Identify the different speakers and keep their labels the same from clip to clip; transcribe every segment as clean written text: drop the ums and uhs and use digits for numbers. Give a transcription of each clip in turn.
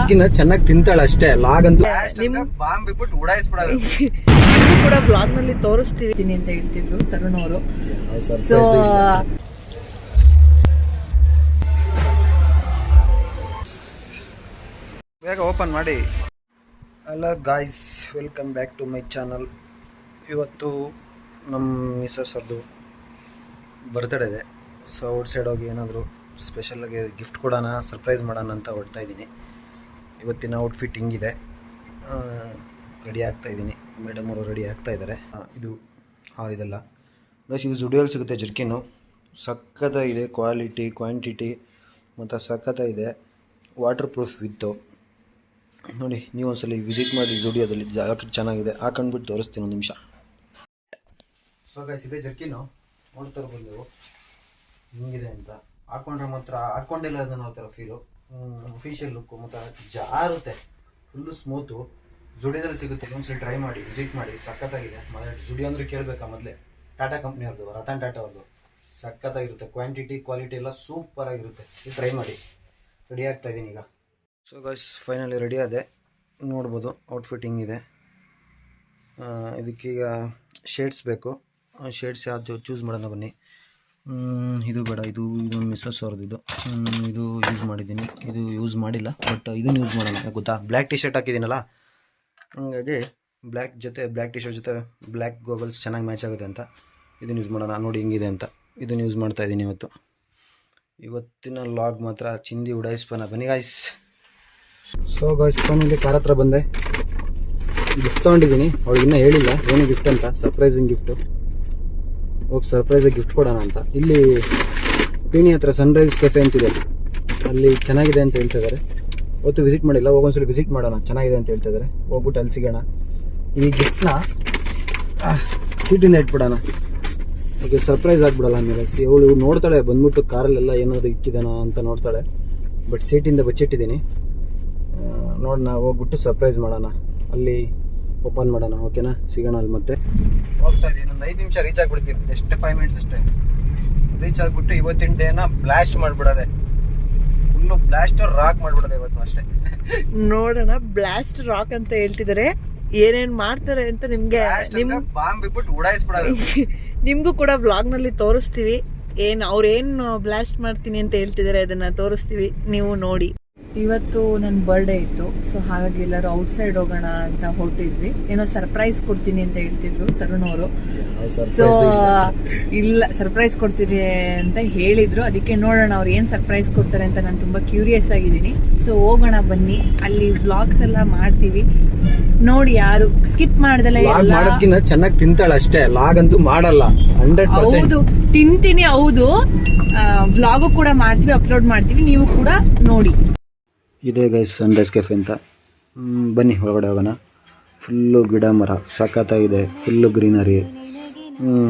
Speaker 1: ಮಾಡೋಕ್ಕಿಂತ ಚೆನ್ನಾಗಿ ತಿಂತಾಳೆ ಅಷ್ಟೇ. ಲಾಗ್ ಅಂತೂ
Speaker 2: ಬಾಂಬ್ ಬಿಟ್ಬಿಟ್ಟು ಉಡಾಯಿಸ್ಬಿಡೋದು
Speaker 3: ಕೂಡ ಬ್ಲಾಗ್ ನಲ್ಲಿ ತೋರಿಸ್ತೀವಿ ಅಂತ ಹೇಳ್ತಿದ್ರು ತರುಣ್ ಅವರು. ಸೊ
Speaker 2: ಬೇಗ ಓಪನ್ ಮಾಡಿ. Hello guys, welcome back to my channel. ಇವತ್ತು ನಮ್ಮ ಮಿಸ್ಸಸ್ ಅವ್ರದ್ದು ಬರ್ತ್ಡೇ ಇದೆ. ಸೊ ಔಟ್ ಸೈಡ್ ಹೋಗಿ ಏನಾದರೂ ಸ್ಪೆಷಲಾಗಿ ಗಿಫ್ಟ್ ಕೊಡೋಣ, ಸರ್ಪ್ರೈಸ್ ಮಾಡೋಣ ಅಂತ ಹೊರಡ್ತಾ ಇದ್ದೀನಿ. ಇವತ್ತಿನ ಔಟ್ಫಿಟ್ ಹಿಂಗಿದೆ. ರೆಡಿ ಆಗ್ತಾಯಿದ್ದೀನಿ. ಮೇಡಮ್ ಅವರು ರೆಡಿ ಆಗ್ತಾಯಿದ್ದಾರೆ. ಇದು ಇದೆಲ್ಲ ಗೈಸ್, ಇದು ಜುಡಿಯೋಲ್ಲಿ ಸಿಗುತ್ತೆ ಜರ್ಕಿನ್ನು. ಸಖತ್ತಾಗಿದೆ, ಕ್ವಾಲಿಟಿ ಕ್ವಾಂಟಿಟಿ ಮತ್ತು ಸಖತ್ತಾಗಿದೆ. ವಾಟರ್ ಪ್ರೂಫ್ ವಿತ್ತು. ನೋಡಿ, ನೀವು ಒಂದ್ಸಲ ವಿಸಿಟ್ ಮಾಡಿ ಜುಡಿಯೋದಲ್ಲಿ. ಜಾಕೆಟ್ ಚೆನ್ನಾಗಿದೆ, ಹಾಕೊಂಡ್ಬಿಟ್ಟು ತೋರಿಸ್ತೀನಿ ಒಂದು ನಿಮಿಷ. ಸೊ ಗೈಸ್, ಇದೇ ಜರ್ಕಿನು ನೋಡ್ತಾ ಇರ್ಬೋದು ನೀವು ಹಿಂಗಿದೆ ಅಂತ. ಹಾಕೊಂಡ್ರೆ ಮಾತ್ರ ಹಾಕ್ಕೊಂಡಿಲ್ಲ ಅದನ್ನು ಆ ಥರ ಫೀಲು, ಅಫಿಷಿಯಲ್ ಲುಕ್ಕು ಮತ್ತು ಜಾರುತ್ತೆ, ಫುಲ್ಲು ಸ್ಮೂತು. ಜುಡಿಯೋದಲ್ಲಿ ಸಿಗುತ್ತೆ, ಒಂದ್ಸಲ ಟ್ರೈ ಮಾಡಿ, ವಿಸಿಟ್ ಮಾಡಿ. ಸಖತ್ತಾಗಿದೆ. ಜುಡಿಯೋ ಅಂದರೆ ಕೇಳಬೇಕಾ ಮೊದಲೇ, ಟಾಟಾ ಕಂಪ್ನಿಯವ್ರದ್ದು, ರತನ್ ಟಾಟಾ ಅವ್ರದ್ದು. ಸಖತ್ತಾಗಿರುತ್ತೆ, ಕ್ವಾಂಟಿಟಿ ಕ್ವಾಲಿಟಿ ಎಲ್ಲ ಸೂಪರಾಗಿರುತ್ತೆ. ಟ್ರೈ ಮಾಡಿ. ರೆಡಿ ಆಗ್ತಾಯಿದ್ದೀನಿ ಈಗ. ಸೊ ಗೈಸ್, ಫೈನಲಿ ರೆಡಿ ಆದೆ. ನೋಡ್ಬೋದು ಔಟ್ಫಿಟ್ ಹಿಂಗಿದೆ. ಇದಕ್ಕೀಗ ಶೇಡ್ಸ್ ಬೇಕು. ಶೇಡ್ಸ್ ಯಾವುದು ಚೂಸ್ ಮಾಡೋಣ ಬನ್ನಿ. ಇದು ಬೇಡ, ಇದು ಮಿಸ್ಸಸ್ ಅವ್ರದ್ದು. ಇದು ಯೂಸ್ ಮಾಡಿದ್ದೀನಿ, ಇದು ಯೂಸ್ ಮಾಡಿಲ್ಲ, ಬಟ್ ಇದನ್ನು ಯೂಸ್ ಮಾಡೋಣ. ಗೊತ್ತಾ, ಬ್ಲ್ಯಾಕ್ ಟಿ ಶರ್ಟ್ ಹಾಕಿದ್ದೀನಲ್ಲ, ಹಾಗಾಗಿ ಬ್ಲ್ಯಾಕ್ ಟಿ ಶರ್ಟ್ ಜೊತೆ ಬ್ಲ್ಯಾಕ್ ಗೋಗಲ್ಸ್ ಚೆನ್ನಾಗಿ ಮ್ಯಾಚ್ ಆಗುತ್ತೆ ಅಂತ ಇದನ್ನು ಯೂಸ್ ಮಾಡೋಣ. ನೋಡಿ ಹಿಂಗಿದೆ ಅಂತ ಇದನ್ನು ಯೂಸ್ ಮಾಡ್ತಾಯಿದ್ದೀನಿ ಇವತ್ತಿನ ಲಾಗ್ ಮಾತ್ರ ಚಿಂದಿ ಉಡಾಯಿಸ್ಪನ. ಬನ್ನಿ guys. So guys, finally car ಹತ್ರ ಬಂದೆ. ಗಿಫ್ಟ್ ತೊಗೊಂಡಿದ್ದೀನಿ. ಅವಳಿಗಿನ್ನೂ ಹೇಳಿಲ್ಲ ಏನು ಗಿಫ್ಟ್ ಅಂತ. Surprising gift. ಹೋಗಿ ಸರ್ಪ್ರೈಸಾಗಿ ಗಿಫ್ಟ್ ಕೊಡೋಣ ಅಂತ. ಇಲ್ಲಿ ಪೀಣಿ ಹತ್ರ ಸನ್ರೈಸ್ ಕೆಫೆ ಅಂತಿದೆ, ಅಲ್ಲಿ ಚೆನ್ನಾಗಿದೆ ಅಂತ ಹೇಳ್ತಿದ್ದಾರೆ. ಅವತ್ತು ವಿಸಿಟ್ ಮಾಡಿಲ್ಲ, ಹೋಗೊಂದ್ಸಲ ವಿಸಿಟ್ ಮಾಡೋಣ. ಚೆನ್ನಾಗಿದೆ ಅಂತ ಹೇಳ್ತಿದ್ದಾರೆ, ಹೋಗ್ಬಿಟ್ಟು ಅಲ್ಲಿ ಸಿಗೋಣ. ಈ ಗಿಫ್ಟ್ನ ಸೀಟಿಂದ ಇಟ್ಬಿಡೋಣ. Okay, surprise ಆಗಿಬಿಡಲ್ಲ. ಆಮೇಲೆ ಅವಳು ನೋಡ್ತಾಳೆ ಬಂದ್ಬಿಟ್ಟು ಕಾರಲ್ಲೆಲ್ಲ ಏನಾದರೂ ಇಕ್ಕಿದಾನ ಅಂತ ನೋಡ್ತಾಳೆ. ಬಟ್ ಸೀಟಿಂದ ಬಚ್ಚಿಟ್ಟಿದ್ದೀನಿ. ನೋಡೋಣ, ಹೋಗ್ಬಿಟ್ಟು ಸರ್ಪ್ರೈಸ್ ಮಾಡೋಣ, ಅಲ್ಲಿ ಓಪನ್ ಮಾಡೋಣ. ಓಕೆನಾ, ಸಿಗೋಣ ಅಲ್ಲಿ. ಮತ್ತೆ ಹೋಗ್ತಾ ಇದ್ದೀನಿ, ಒಂದು 5 ನಿಮಿಷ ರೀಚ್ ಆಗಿಬಿಡ್ತೀವಿ. ಜಸ್ಟ್ 5 ಮಿನಿಟ್ಸ್ ಅಷ್ಟೇ. ರೀಚ್ ಆಗಿಬಿಟ್ಟು ಇವತ್ತಿನ ಡೇನ ಬ್ಲಾಸ್ಟ್ ಮಾಡಿಬಿಡೋದೆ. ಫುಲ್ಲು ಬ್ಲಾಸ್ಟ್ ರಾಕ್ ಮಾಡಿಬಿಡೋದೆ ಇವತ್ತು ಅಷ್ಟೇ.
Speaker 3: ನೋಡೋಣ, ಬ್ಲಾಸ್ಟ್ ರಾಕ್ ಅಂತ ಹೇಳ್ತಿದ್ದಾರೆ. ಏನೇನ್ ಮಾಡ್ತಾರೆ ಅಂತ ನಿಮ್ಗೆ
Speaker 2: ಬಾಂಬ್ ಬಿಟ್ಬಿಟ್ಟು ಉಡಾಯಿಸ್ಬಿಡೋದು.
Speaker 3: ನಿಮ್ಗೂ ಕೂಡ ವ್ಲಾಗ್ ನಲ್ಲಿ ತೋರಿಸ್ತೀವಿ. ಅವ್ರೇನು ಬ್ಲಾಸ್ಟ್ ಮಾಡ್ತೀನಿ ಅಂತ ಹೇಳ್ತಿದ್ದಾರೆ ಅದನ್ನ ತೋರಿಸ್ತೀವಿ, ನೀವು ನೋಡಿ. ಇವತ್ತು ನನ್ನ ಬರ್ಡೇ ಇತ್ತು, ಸೊ ಹಾಗಾಗಿ ಎಲ್ಲರೂ ಔಟ್ಸೈಡ್ ಹೋಗೋಣ ಅಂತ ಹೊರಟಿದ್ವಿ. ಏನೋ ಸರ್ಪ್ರೈಸ್ ಕೊಡ್ತೀನಿ ಅಂತ ಹೇಳ್ತಿದ್ರು ತರುಣ್ ಅವರು. ಸೊ ಇಲ್ಲ, ಸರ್ಪ್ರೈಸ್ ಕೊಡ್ತೀನಿ ಅಂತ ಹೇಳಿದ್ರು. ಅದಕ್ಕೆ ನೋಡೋಣ ಅವ್ರು ಏನು ಸರ್ಪ್ರೈಸ್ ಕೊಡ್ತಾರೆ ಅಂತ ನಾನು ತುಂಬಾ ಕ್ಯೂರಿಯಸ್ ಆಗಿದ್ದೀನಿ. ಸೊ ಹೋಗೋಣ ಬನ್ನಿ, ಅಲ್ಲಿ ವ್ಲಾಗ್ಸ್ ಎಲ್ಲ ಮಾಡ್ತೀವಿ. ನೋಡಿ, ಯಾರು ಸ್ಕಿಪ್ ಮಾಡ್ದಲ್ಲ.
Speaker 1: ಮಾಡೋಕ್ಕಿಂತ ಚೆನ್ನಾಗಿ ತಿಂತಾಳೆ ಅಷ್ಟೇ, ಲಾಗ್ ಅಂತೂ ಮಾಡಲ್ಲ. 100%.
Speaker 3: ಹೌದು, ತಿಂತೀನಿ. ಹೌದು, ವ್ಲಾಗು ಕೂಡ ಮಾಡ್ತೀವಿ, ಅಪ್ಲೋಡ್ ಮಾಡ್ತೀವಿ, ನೀವು ಕೂಡ ನೋಡಿ.
Speaker 2: ಇದೇ ಗೈಸ್ ಸನ್ರೈಸ್ ಕೆಫೆ ಅಂತ. ಬನ್ನಿ ಒಳಗಡೆ ಹೋಗೋಣ. ಫುಲ್ಲು ಗಿಡ ಮರ ಸಖತ್ತಾಗಿದೆ, ಫುಲ್ಲು ಗ್ರೀನರಿ,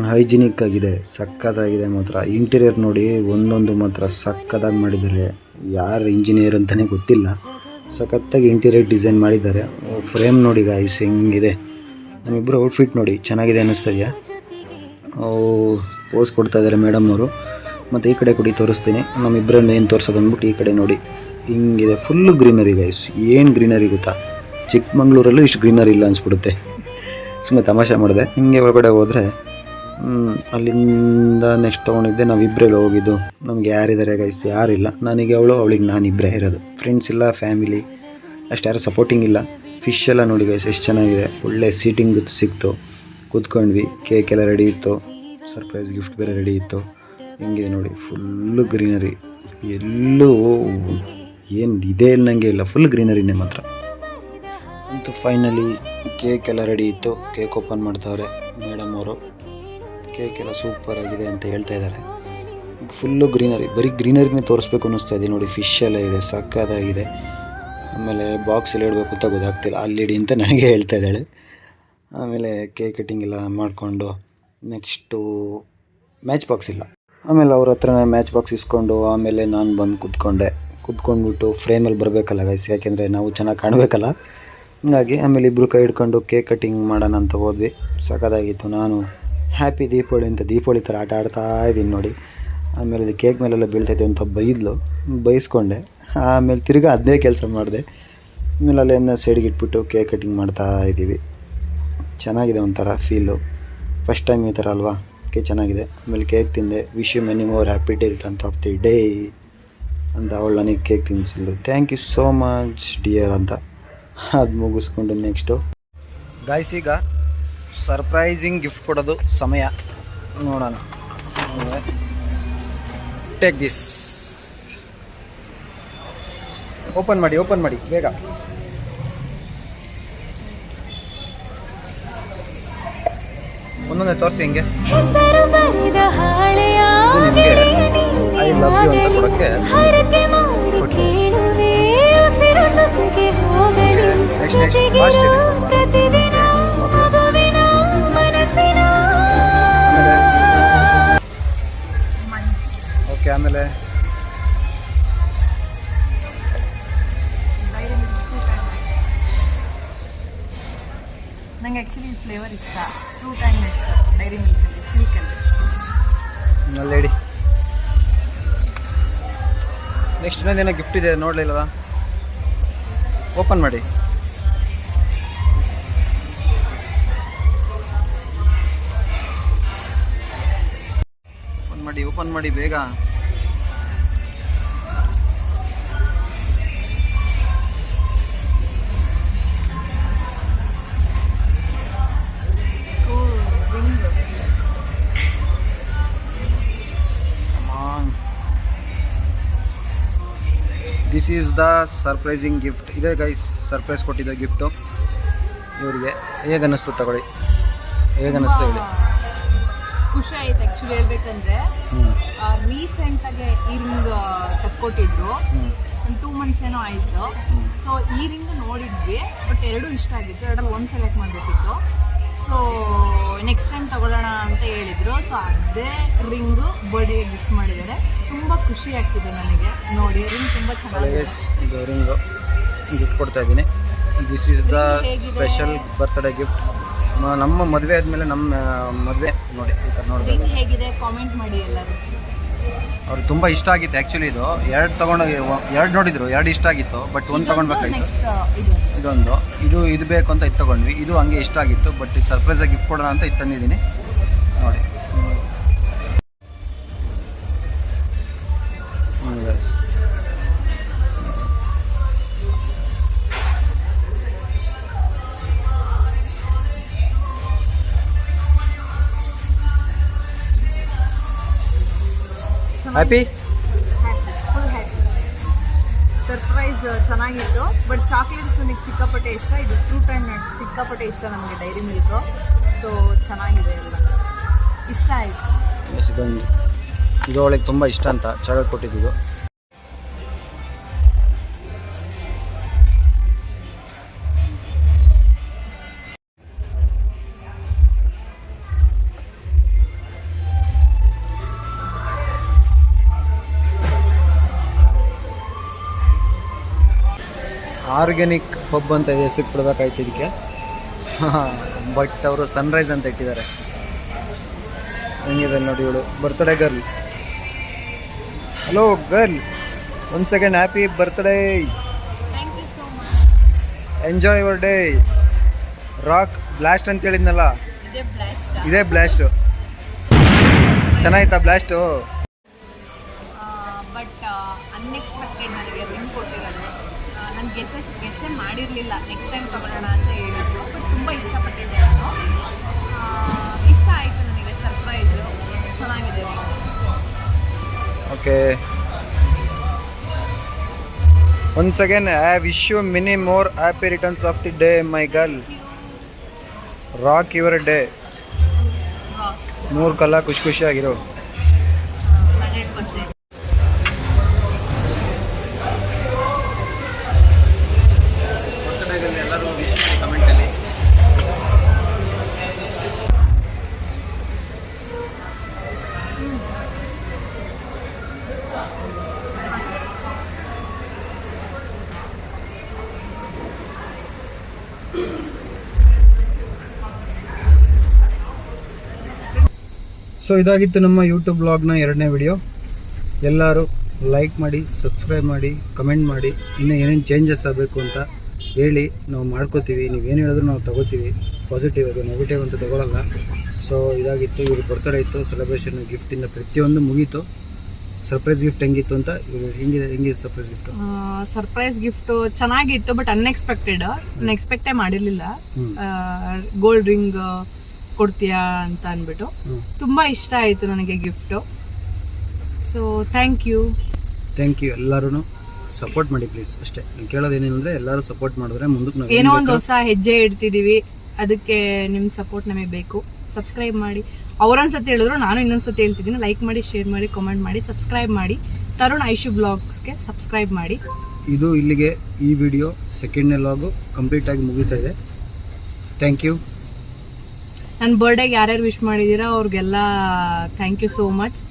Speaker 2: ಹೈಜಿನಿಕ್ ಆಗಿದೆ, ಸಖತ್ತಾಗಿದೆ ಮಾತ್ರ. ಇಂಟೀರಿಯರ್ ನೋಡಿ, ಒಂದೊಂದು ಮಾತ್ರ ಸಖತ್ತಾಗಿ ಮಾಡಿದ್ದಾರೆ. ಯಾರು ಇಂಜಿನಿಯರ್ ಅಂತಲೇ ಗೊತ್ತಿಲ್ಲ, ಸಖತ್ತಾಗಿ ಇಂಟೀರಿಯರ್ ಡಿಸೈನ್ ಮಾಡಿದ್ದಾರೆ. ಫ್ರೇಮ್ ನೋಡಿ ಗೈಸ್ ಹೆಂಗಿದೆ. ನಮ್ಮಿಬ್ಬರು ಔಟ್ಫಿಟ್ ನೋಡಿ ಚೆನ್ನಾಗಿದೆ ಅನ್ನಿಸ್ತದೆಯಾ. ಪೋಸ್ ಕೊಡ್ತಾ ಇದ್ದಾರೆ ಮೇಡಮ್ನವರು. ಮತ್ತು ಈ ಕಡೆ ಕೊಡಿ ತೋರಿಸ್ತೀನಿ. ನಮ್ಮಿಬ್ಬರನ್ನ ಏನು ತೋರಿಸೋದು ಅಂದ್ಬಿಟ್ಟು ಈ ಕಡೆ ನೋಡಿ ಹಿಂಗಿದೆ. Full greenery guys. ಏನು ಗ್ರೀನರಿ ಗೊತ್ತಾ, ಚಿಕ್ಕಮಂಗ್ಳೂರಲ್ಲೂ ಇಷ್ಟು ಗ್ರೀನರಿ ಇಲ್ಲ ಅನಿಸ್ಬಿಡುತ್ತೆ. ಸುಮ್ಮನೆ ತಮಾಷೆ ಮಾಡಿದೆ. ಹಿಂಗೆ ಒಳಗಡೆ ಹೋದರೆ ಅಲ್ಲಿಂದ ನೆಕ್ಸ್ಟ್ ತೊಗೊಂಡಿದ್ದೆ. ನಾವಿಬ್ಬರೇ ಹೋಗಿದ್ದು. ನಮಗೆ ಯಾರಿದ್ದಾರೆ ಗೈಸ್? ಯಾರಿಲ್ಲ. ನನಗೆ ಅವಳಿಗೆ ನಾನಿಬ್ಬರೇ ಇರೋದು. ಫ್ರೆಂಡ್ಸ್ ಇಲ್ಲ, ಫ್ಯಾಮಿಲಿ ಅಷ್ಟು ಯಾರು ಸಪೋರ್ಟಿಂಗ್ ಇಲ್ಲ. ಫಿಶ್ ಎಲ್ಲ ನೋಡಿ ಗೈಸ್ ಎಷ್ಟು ಚೆನ್ನಾಗಿದೆ. ಒಳ್ಳೆ ಸೀಟಿಂಗ್ ಸಿಕ್ತು, ಕೂತ್ಕೊಂಡ್ವಿ. ಕೇಕ್ ಎಲ್ಲ ರೆಡಿ ಇತ್ತು, ಸರ್ಪ್ರೈಸ್ ಗಿಫ್ಟ್ ಬೇರೆ ರೆಡಿ ಇತ್ತು. ಹಿಂಗೆ ನೋಡಿ, ಫುಲ್ಲು ಗ್ರೀನರಿ. ಎಲ್ಲೂ ಏನು ಇದೇ ಇಲ್ಲ ನನಗೆ ಇಲ್ಲ, ಫುಲ್ ಗ್ರೀನರಿನೇ ಮಾತ್ರ. ಅಂತೂ ಫೈನಲಿ ಕೇಕ್ ಎಲ್ಲ ರೆಡಿ ಇತ್ತು. ಕೇಕ್ ಓಪನ್ ಮಾಡ್ತಾವ್ರೆ ಮೇಡಮ್ ಅವರು. ಕೇಕ್ ಎಲ್ಲ ಸೂಪರ್ ಆಗಿದೆ ಅಂತ ಹೇಳ್ತಾ ಇದ್ದಾರೆ. ಫುಲ್ಲು ಗ್ರೀನರಿ, ಬರೀ ಗ್ರೀನರಿನೇ ತೋರಿಸ್ಬೇಕು ಅನ್ನಿಸ್ತಾ ಇದೆ. ನೋಡಿ, ಫಿಶ್ ಎಲ್ಲ ಇದೆ, ಸಕ್ಕತ್ತಾಗಿದೆ. ಆಮೇಲೆ ಬಾಕ್ಸ್ ಎಲ್ಲ ಇಡಬೇಕು ಅಂತ ಗೊತ್ತಾಗ್ತಿಲ್ಲ, ಅಲ್ಲಿಡಿ ಅಂತ ನನಗೆ ಹೇಳ್ತಾ ಇದ್ದಾಳೆ. ಆಮೇಲೆ ಕೇಕ್ ಕಟ್ಟಿಂಗ್ ಎಲ್ಲ ಮಾಡಿಕೊಂಡು ನೆಕ್ಸ್ಟು ಮ್ಯಾಚ್ ಬಾಕ್ಸ್ ಇಲ್ಲ. ಆಮೇಲೆ ಅವ್ರ ಹತ್ರನೇ ಮ್ಯಾಚ್ ಬಾಕ್ಸ್ ಇಸ್ಕೊಂಡು ಆಮೇಲೆ ನಾನು ಬಂದು ಕುತ್ಕೊಂಡ್ಬಿಟ್ಟು ಫ್ರೇಮಲ್ಲಿ ಬರಬೇಕಲ್ಲ ಗೈಸ್, ಯಾಕೆಂದರೆ ನಾವು ಚೆನ್ನಾಗಿ ಕಾಣಬೇಕಲ್ಲ. ಹಂಗಾಗಿ ಆಮೇಲೆ ಇಬ್ಬರು ಕೈ ಹಿಡ್ಕೊಂಡು ಕೇಕ್ ಕಟ್ಟಿಂಗ್ ಮಾಡೋಣ ಅಂತ ಹೋದ್ವಿ. ಸಖತ್ತಾಗಿತ್ತು. ನಾನು ಹ್ಯಾಪಿ ದೀಪಾವಳಿ ಅಂತ ದೀಪಾವಳಿ ಥರ ಆಟ ಆಡ್ತಾ ಇದ್ದೀನಿ ನೋಡಿ. ಆಮೇಲೆ ಇದು ಕೇಕ್ ಮೇಲೆಲ್ಲ ಬೀಳ್ತೈತೆ ಅಂತ ಬೈಸ್ಕೊಂಡೆ. ಆಮೇಲೆ ತಿರ್ಗಿ ಅದೇ ಕೆಲಸ ಮಾಡಿದೆ. ಆಮೇಲೆ ಅಲ್ಲಿಂದ ಸೈಡ್ಗೆ ಇಟ್ಬಿಟ್ಟು ಕೇಕ್ ಕಟಿಂಗ್ ಮಾಡ್ತಾ ಇದ್ದೀವಿ. ಚೆನ್ನಾಗಿದೆ ಒಂಥರ ಫೀಲು. ಫಸ್ಟ್ ಟೈಮ್ ಈ ಥರ ಅಲ್ವಾ, ಅದಕ್ಕೆ ಚೆನ್ನಾಗಿದೆ. ಆಮೇಲೆ ಕೇಕ್ ತಿಂದೆ. Wish you many more happy day returns of the day ಅಂತ ಅವಳು ನನಗೆ ಕೇಕ್ ತಿನ್ನಿಸಿದ್ದು. Thank you so much dear ಅಂತ. ಅದು ಮುಗಿಸ್ಕೊಂಡು ನೆಕ್ಸ್ಟು ಗಾಯ್ಸ್ ಈಗ ಸರ್ಪ್ರೈಸಿಂಗ್ ಗಿಫ್ಟ್ ಕೊಡೋದು ಸಮಯ. ನೋಡೋಣ. Take this. ಓಪನ್ ಮಾಡಿ ಬೇಗ. ಒಂದೊಂದೇ ತೋರಿಸಿ ಹಿಂಗೆ. ನಿಮಗೆ ಐ ಲವ್ ಯು ಅಂತ ಕೊಡೋಕ್ಕೆ ನೆಕ್ಸ್ಟ್ ಫಾಸ್ಟ್ ಇದೆ. ಓಕೆ ಆಮೇಲೆ
Speaker 3: ನಂಗೆ ಆ್ಯಕ್ಚುಲಿ ಈ ಫ್ಲೇವರ್ ಇಷ್ಟ. 2 ಟೈಮ್ ಡೈರಿ ಮಿಲ್ಕಲ್ಲಿ ಸಿಲ್ಕಲ್ಲಿ.
Speaker 2: ಲೇಡಿ ನೆಕ್ಸ್ಟ್ ಇನ್ನೊಂದೇನೋ ಗಿಫ್ಟ್ ಇದೆ ನೋಡಲಿಲ್ಲವಾ? ಓಪನ್ ಮಾಡಿ. ಓಪನ್ ಮಾಡಿ ಬೇಗ. This is the surprising gift. ಇದೆ ಗೈಸ್, ಸರ್ಪ್ರೈಸ್ ಕೊಟ್ಟಿದ್ದ ಗಿಫ್ಟು ಇವರಿಗೆ. ಹೇಗೆ ಅನ್ನಿಸ್ತು ತಗೊಳ್ಳಿ, ಹೇಗೆ ಅನ್ನಿಸ್ತು ಹೇಳಿ.
Speaker 3: ಖುಷಿ ಆಯ್ತು ಆ್ಯಕ್ಚುಲಿ ಹೇಳ್ಬೇಕಂದ್ರೆ. ರೀಸೆಂಟಾಗಿ ಈ ರಿಂಗ್ ತಕ್ಕೊಟ್ಟಿದ್ರು, ಒಂದು 2 months ಏನೋ ಆಯಿತು. ಸೊ ಈ ರಿಂಗ್ ನೋಡಿದ್ವಿ, ಬಟ್ 2 ಇಷ್ಟ ಆಗಿತ್ತು. 2ರಲ್ಲಿ 1 ಸೆಲೆಕ್ಟ್ ಮಾಡಬೇಕಿತ್ತು. ಸೊ ನೆಕ್ಸ್ಟ್ ಟೈಮ್ ತಗೊಳ್ಳೋಣ ಅಂತ ಹೇಳಿದರು. ಸೊ ಅದೇ ರಿಂಗು ಬರ್ಡೇಗೆ ಗಿಫ್ಟ್ ಮಾಡಿದ್ದಾರೆ. ತುಂಬ ಖುಷಿ ಆಗ್ತಿದೆ ನನಗೆ ನೋಡಿ. ರಿಂಗ್ ತುಂಬ ಚೆನ್ನಾಗಿದೆ.
Speaker 2: ಇದು ರಿಂಗು ಗಿಫ್ಟ್ ಕೊಡ್ತಾ ಇದ್ದೀನಿ. This is the special birthday gift. ನಮ್ಮ ಮದುವೆ ಆದಮೇಲೆ ನಮ್ಮ ಮದುವೆ ನೋಡಿ ಈ ಥರ ನೋಡಿದೆ.
Speaker 3: ರಿಂಗ್ ಹೇಗಿದೆ ಕಾಮೆಂಟ್ ಮಾಡಿ ಎಲ್ಲರೂ.
Speaker 2: ಅವ್ರು ತುಂಬ ಇಷ್ಟ ಆಗಿತ್ತು ಆ್ಯಕ್ಚುಲಿ. ಇದು 2 ನೋಡಿದ್ರು, 2 ಇಷ್ಟ ಆಗಿತ್ತು. ಬಟ್ 1 ತೊಗೊಂಡ್ಬೇಕಾಯ್ತು. ಇದು ಬೇಕು ಅಂತ ಇದು ತೊಗೊಂಡ್ವಿ. ಇದು ಹಂಗೆ ಇಷ್ಟ ಆಗಿತ್ತು. ಬಟ್ ಇದು ಸರ್ಪ್ರೈಸಾಗಿ ಗಿಫ್ಟ್ ಕೊಡೋಣ ಅಂತ ಇದು ತಂದಿದ್ದೀನಿ ನೋಡಿ. Happy
Speaker 3: full happy. ಸರ್ಪ್ರೈಸ್ ಚೆನ್ನಾಗಿತ್ತು. ಬಟ್ ಚಾಕ್ಲೇಟ್ಸ್ ನನಗೆ ಸಿಕ್ಕಾಪಟ್ಟೆ ಇಷ್ಟ. ಇದು 2 ಟೈಮ್ ಸಿಕ್ಕಾಪಟ್ಟೆ ಇಷ್ಟ ನಮಗೆ ಡೈರಿ ಮಿಲ್ಕು. ಸೊ ಚೆನ್ನಾಗಿದೆ, ಎಲ್ಲ ಇಷ್ಟ ಆಯಿತು.
Speaker 2: ಇದು ಅವಳಿಗೆ ತುಂಬ ಇಷ್ಟ ಅಂತ ಚಾಕ್ಲೇಟ್ ಕೊಟ್ಟಿದ್ದು. ಆರ್ಗ್ಯಾನಿಕ್ ಪಬ್ ಅಂತ ಇದೆ, ಹೆಸರು ಕೊಡಬೇಕಾಯ್ತು ಇದಕ್ಕೆ. ಬಟ್ ಅವರು ಸನ್ರೈಸ್ ಅಂತ ಇಟ್ಟಿದ್ದಾರೆ. ಹೆಂಗಿದೆ ನೋಡಿ ಇವಳು birthday girl. Hello girl, 1 second. Happy birthday. Enjoy your day. Rock blast ಅಂತ ಹೇಳಿದ್ನಲ್ಲ, ಇದೇ ಬ್ಲಾಸ್ಟು. ಚೆನ್ನಾಗಿತ್ತಾ ಬ್ಲಾಸ್ಟು?
Speaker 3: ಬಟ್ ಅನ್ಎಕ್ಸ್ಪೆಕ್ಟೆಡ್ ನನಗೆ ರಿಂಗ್ ಕೊಟ್ಟಿರೋದು. ನಾನು ಗೆಸ್ಸೇ ಮಾಡಿರಲಿಲ್ಲ. ನೆಕ್ಸ್ಟ್ ಟೈಮ್ ತಗೊಳ್ಳೋಣ ಅಂತ ಹೇಳಿದ್ರು. ಬಟ್ ತುಂಬ ಇಷ್ಟಪಟ್ಟಿದ್ದೆ ನಾನು. ಇಷ್ಟ ಆಯಿತು ನನಗೆ ಸರ್ಪ್ರೈಸು. ಚೆನ್ನಾಗಿದೆ.
Speaker 2: Okay, once again I wish you many more happy returns of the day my girl. Rock your day. 3 ಕಾಲ ಖುಷಿಯಾಗಿರೋ.
Speaker 3: 100%.
Speaker 2: ಎಲ್ಲರೂ ಕಮೆಂಟಲ್ಲಿ. ಸೊ ಇದಾಗಿತ್ತು ನಮ್ಮ ಯೂಟ್ಯೂಬ್ ಬ್ಲಾಗ್ನ 2ನೇ ವಿಡಿಯೋ. ಎಲ್ಲರೂ ಲೈಕ್ ಮಾಡಿ, ಸಬ್ಸ್ಕ್ರೈಬ್ ಮಾಡಿ, ಕಮೆಂಟ್ ಮಾಡಿ. ಇನ್ನೂ ಏನೇನು ಚೇಂಜಸ್ ಆಗಬೇಕು ಅಂತ ಹೇಳಿ ನಾವು ಮಾಡ್ಕೋತೀವಿ. ನೀವೇನು ಹೇಳಿದ್ರು ನಾವು ತೊಗೋತೀವಿ. ಪಾಸಿಟಿವ್ ಅದು, ನೆಗೆಟಿವ್ ಅಂತ ತೊಗೊಳಲ್ಲ. ಸೊ ಇದಾಗಿತ್ತು, ಇವ್ರ ಬರ್ತಡೇ ಇತ್ತು, ಸೆಲೆಬ್ರೇಷನ್, ಗಿಫ್ಟಿಂದ ಪ್ರತಿಯೊಂದು ಮುಗೀತು. ಸರ್ಪ್ರೈಸ್ ಗಿಫ್ಟ್ ಹೆಂಗಿತ್ತು ಅಂತ ಹೆಂಗಿದೆ ಸರ್ಪ್ರೈಸ್ ಗಿಫ್ಟ್?
Speaker 3: ಸರ್ಪ್ರೈಸ್ ಗಿಫ್ಟ್ ಚೆನ್ನಾಗಿತ್ತು, ಬಟ್ ಅನ್ಎಕ್ಸ್ಪೆಕ್ಟೆಡ್. ನಾನು ಎಕ್ಸ್ಪೆಕ್ಟೇ ಮಾಡಿರ್ಲಿಲ್ಲ. ಗೋಲ್ಡ್ ರಿಂಗ್ ಕೊಡ್ತೀಯಾ ಅಂತ ಅಂದ್ಬಿಟ್ಟು ತುಂಬಾ ಇಷ್ಟ ಆಯ್ತು ನನಗೆ ಗಿಫ್ಟ್. ಸೊ ಥ್ಯಾಂಕ್ ಯು
Speaker 2: ಎಲ್ಲರೂ ಸಪೋರ್ಟ್ ಮಾಡಿ ಪ್ಲೀಸ್. ಅಷ್ಟೇ ನಾನು ಕೇಳೋದೇನೇನಂದ್ರೆ ಎಲ್ಲರೂ ಸಪೋರ್ಟ್ ಮಾಡಿದ್ರೆ ಮುಂದಕ್ಕೆ ನಾವು
Speaker 3: ಏನೋ ಒಂದು ಹೊಸ ಹೆಜ್ಜೆ ಇಡ್ತಿದೀವಿ, ಅದಕ್ಕೆ ನಿಮ್ ಸಪೋರ್ಟ್ ನಮಗೆ ಬೇಕು. ಸಬ್ಸ್ಕ್ರೈಬ್ ಮಾಡಿ. ಅವರೊಂದ್ಸತಿ ಹೇಳಿದ್ರು, ನಾನು ಇನ್ನೊಂದ್ಸತಿ ಹೇಳ್ತಿದ್ದೀನಿ. ಲೈಕ್ ಮಾಡಿ, ಶೇರ್ ಮಾಡಿ, ಕಾಮೆಂಟ್ ಮಾಡಿ, ಸಬ್ಸ್ಕ್ರೈಬ್ ಮಾಡಿ. ತರುಣ್ ಐಶು ಬ್ಲಾಗ್ಸ್ಗೆ ಸಬ್ಸ್ಕ್ರೈಬ್ ಮಾಡಿ.
Speaker 2: ಇದು ಇಲ್ಲಿಗೆ ಈ ವಿಡಿಯೋ ಸೆಕೆಂಡ್ನೇ ವ್ಲಾಗು ಕಂಪ್ಲೀಟ್ ಆಗಿ ಮುಗೀತಾ ಇದೆ. Thank you.
Speaker 3: ನನ್ನ ಬರ್ಡೇಗೆ ಯಾರ್ಯಾರು ವಿಶ್ ಮಾಡಿದ್ದೀರಾ ಅವ್ರಿಗೆಲ್ಲ ಥ್ಯಾಂಕ್ ಯು ಸೋ ಮಚ್.